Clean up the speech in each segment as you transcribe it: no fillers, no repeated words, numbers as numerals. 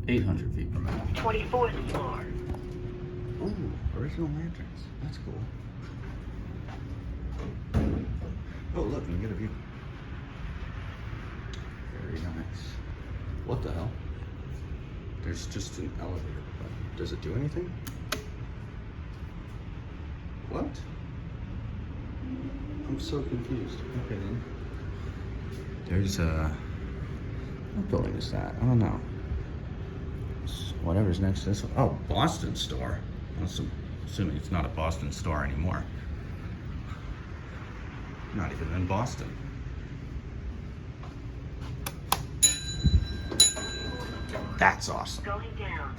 800 feet per minute. 24th floor. Ooh, original lanterns. That's cool. Oh, look, you can get a view. Very nice. What the hell? There's just an elevator. Does it do anything? What? I'm so confused. Okay then. There's what building is that? I don't know. It's whatever's next to this one. Oh, Boston store. I'm assuming it's not a Boston store anymore. Not even in Boston. That's awesome. Going down.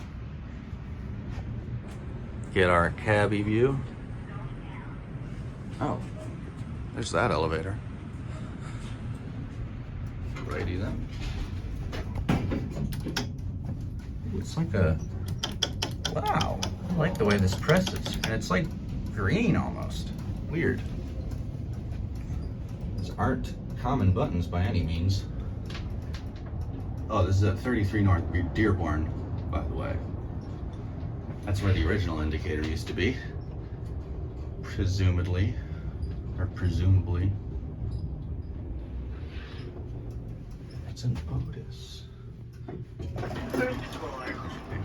Get our cabbie view. Oh, there's that elevator. Righty then. It's like a, wow, I like the way this presses. And it's like green almost. Weird. These aren't common buttons by any means. Oh, this is at 33 North Dearborn, by the way. That's where the original indicator used to be. Presumably. Or presumably. It's an Otis. First floor.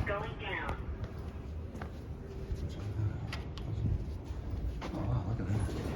Going down. Oh wow, look at that.